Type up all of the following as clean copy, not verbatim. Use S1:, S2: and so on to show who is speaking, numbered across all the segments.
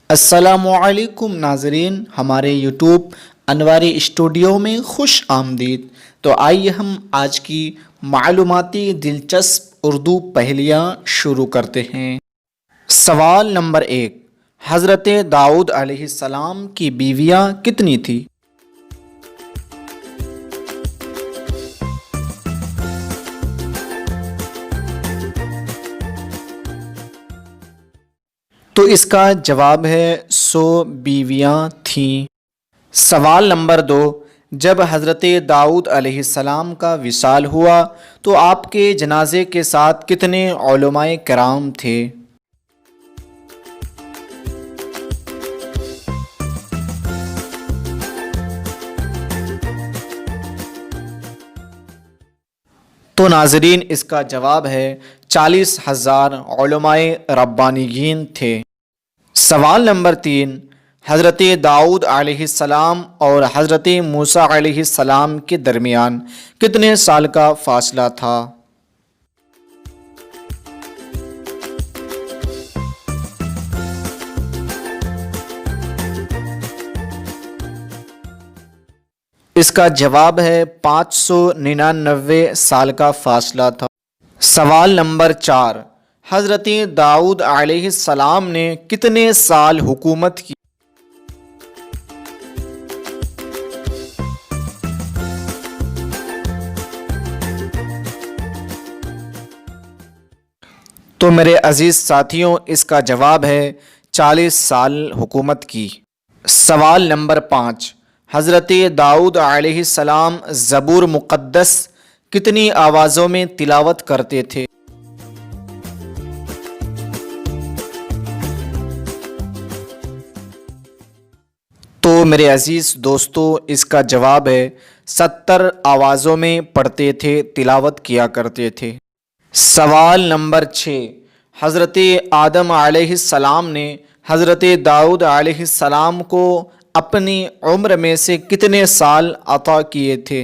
S1: अस्सलामुअलैकुम नाज़रीन, हमारे यूट्यूब अनवारी स्टूडियो में खुश आमदीद। तो आइए हम आज की मालूमाती दिलचस्प उर्दू पहेलियाँ शुरू करते हैं। सवाल नंबर 1, हज़रत दाऊद अलैहिस्सलाम की बीवियाँ कितनी थी? तो इसका जवाब है 100 बीवियाँ थीं। सवाल नंबर 2, जब हज़रत दाऊद अलैहिस्सलाम का विसाल हुआ तो आपके जनाजे के साथ कितने उलमाए किराम थे? तो नाज़रीन, इसका जवाब है 40,000 उलमाए रब्बानियीन थे। सवाल नंबर 3, हज़रत दाऊद अलैहिस्सलाम और हज़रत मूसा अलैहिस्सलाम के दरमियान कितने साल का फासला था? इसका जवाब है 599 साल का फासला था। सवाल नंबर 4, हज़रत दाऊद अलैहिस्सलाम ने कितने साल हुकूमत की? तो मेरे अजीज़ साथियों, इसका जवाब है 40 साल हुकूमत की। सवाल नंबर 5, हज़रत दाऊद अलैहिस्सलाम ज़बूर मुक़द्दस कितनी आवाज़ों में तिलावत करते थे? तो मेरे अजीज़ दोस्तों, इसका जवाब है 70 आवाज़ों में पढ़ते थे, तिलावत किया करते थे। सवाल नंबर 6, हज़रत आदम अलैहिस्सलाम ने हज़रत दाऊद अलैहिस्सलाम को अपनी उम्र में से कितने साल अता किए थे?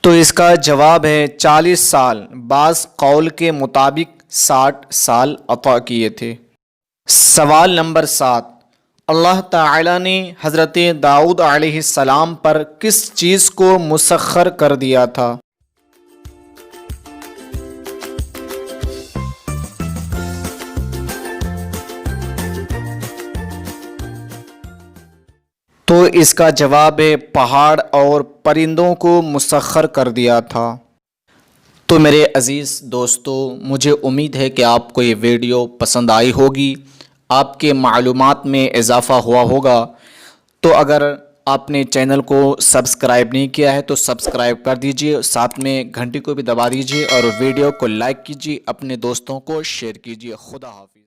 S1: तो इसका जवाब है 40 साल, बाज़ कौल के मुताबिक 60 साल अता किए थे। सवाल नंबर 7, अल्लाह ताला ने हज़रत दाऊद अलैहिस्सलाम पर किस चीज़ को मुसख्खर कर दिया था? तो इसका जवाब है पहाड़ और परिंदों को मुसख्खर कर दिया था। तो मेरे अज़ीज़ दोस्तों, मुझे उम्मीद है कि आपको ये वीडियो पसंद आई होगी, आपके मालूमात में इजाफ़ा हुआ होगा। तो अगर आपने चैनल को सब्सक्राइब नहीं किया है तो सब्सक्राइब कर दीजिए, साथ में घंटी को भी दबा दीजिए और वीडियो को लाइक कीजिए, अपने दोस्तों को शेयर कीजिए। खुदा हाफ़िज़।